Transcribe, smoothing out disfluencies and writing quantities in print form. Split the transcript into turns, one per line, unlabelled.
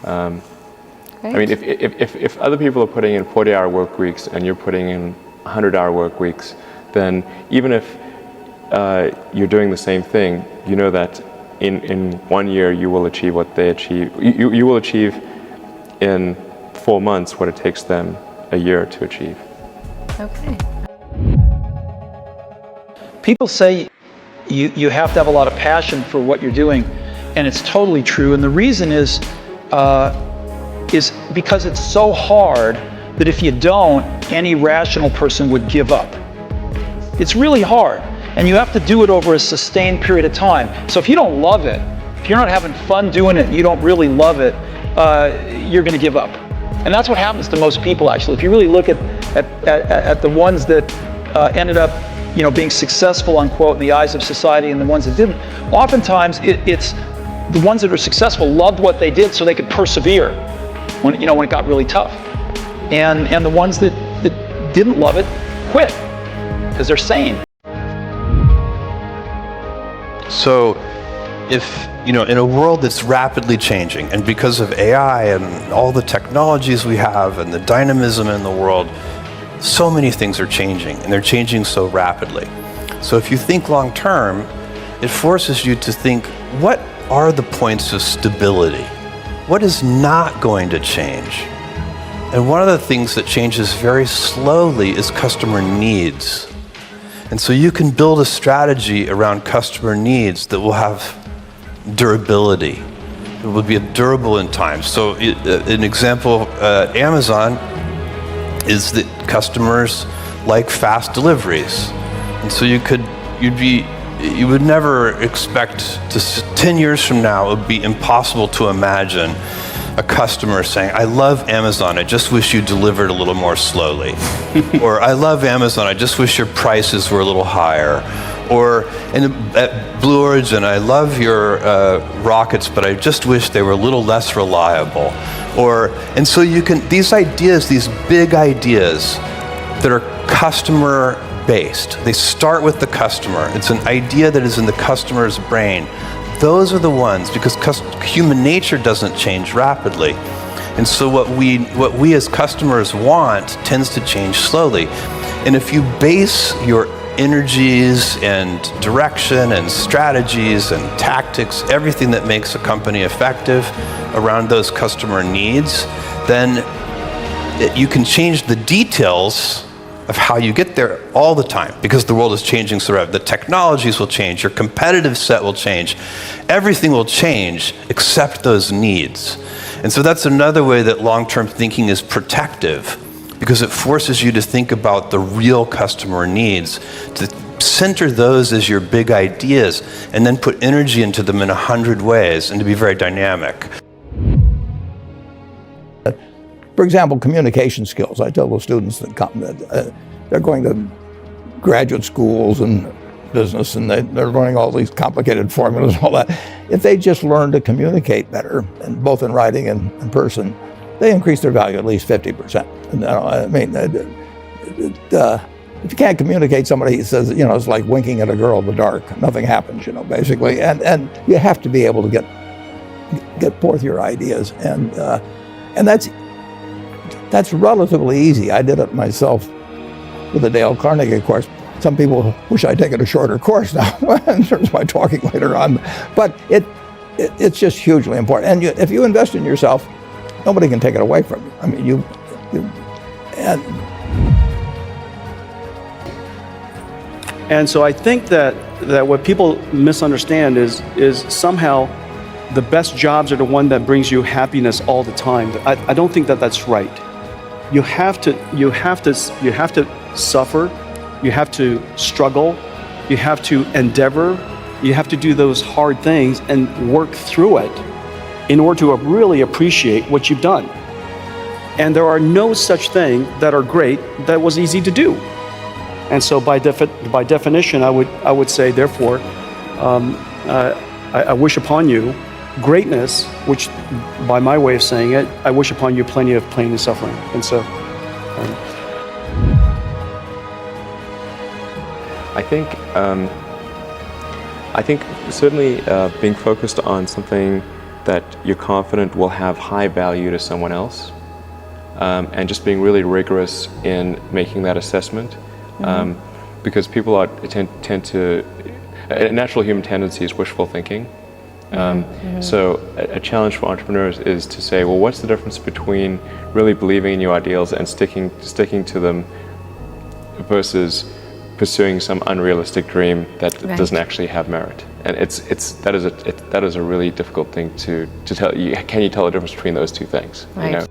I mean, if other people are putting in 40-hour work weeks and you're putting in 100-hour work weeks, then even if you're doing the same thing, you know that in 1 year you will achieve what they achieve. You will achieve in 4 months what it takes them a year to achieve.
Okay.
People say you have to have a lot of passion for what you're doing, and it's totally true. And the reason is because it's so hard that if you don't, any rational person would give up. It's really hard, and you have to do it over a sustained period of time. So if you don't love it, if you're not having fun doing it, and you don't really love it, you're going to give up. And that's what happens to most people, actually. If you really look at the ones that ended up, being successful, unquote, in the eyes of society, and the ones that didn't, oftentimes it's the ones that are successful loved what they did so they could persevere when it got really tough. And the ones that didn't love it quit because they're sane.
So if, in a world that's rapidly changing, and because of AI and all the technologies we have and the dynamism in the world, so many things are changing, and they're changing so rapidly. So if you think long term, it forces you to think, what are the points of stability? What is not going to change? And one of the things that changes very slowly is customer needs. And so you can build a strategy around customer needs that will have durability. It will be durable in time. So an example at Amazon is that customers like fast deliveries. And so you would never expect 10 years from now, it would be impossible to imagine a customer saying, I love Amazon, I just wish you delivered a little more slowly. Or I love Amazon, I just wish your prices were a little higher. Or at Blue Origin, I love your rockets, but I just wish they were a little less reliable. And so these ideas, these big ideas that are customer based, they start with the customer. It's an idea that is in the customer's brain. Those are the ones, because human nature doesn't change rapidly. And so what we as customers want tends to change slowly. And if you base your energies and direction and strategies and tactics, everything that makes a company effective around those customer needs, then you can change the details of how you get there all the time, because the world is changing so rapidly. The technologies will change, your competitive set will change, everything will change except those needs. And so that's another way that long-term thinking is protective, because it forces you to think about the real customer needs, to center those as your big ideas, and then put energy into them in 100 ways, and to be very dynamic.
For example, communication skills. I tell the students that come that they're going to graduate schools and business, and they're learning all these complicated formulas and all that. If they just learn to communicate better, and both in writing and in person, they increase their value at least 50%. And, I mean, if you can't communicate, somebody says, it's like winking at a girl in the dark. Nothing happens, basically. And you have to be able to get forth your ideas, and that's relatively easy. I did it myself with the Dale Carnegie course. Some people wish I'd taken a shorter course now in terms of my talking later on. But it's just hugely important. And if you invest in yourself, nobody can take it away from you. I mean,
And so I think that what people misunderstand is somehow the best jobs are the one that brings you happiness all the time. I don't think that that's right. You have to suffer, you have to struggle, you have to endeavor, you have to do those hard things and work through it in order to really appreciate what you've done. And there are no such thing that are great that was easy to do. And so by definition, I would say, therefore, I wish upon you greatness, which by my way of saying it, I wish upon you plenty of pain and suffering. And so
I think certainly being focused on something that you're confident will have high value to someone else, and just being really rigorous in making that assessment, because people tend to, a natural human tendency is wishful thinking. So a challenge for entrepreneurs is to say, well, what's the difference between really believing in your ideals and sticking to them versus pursuing some unrealistic dream that doesn't actually have merit? And that is a really difficult thing to tell you. Can you tell the difference between those two things?
Right.
You know?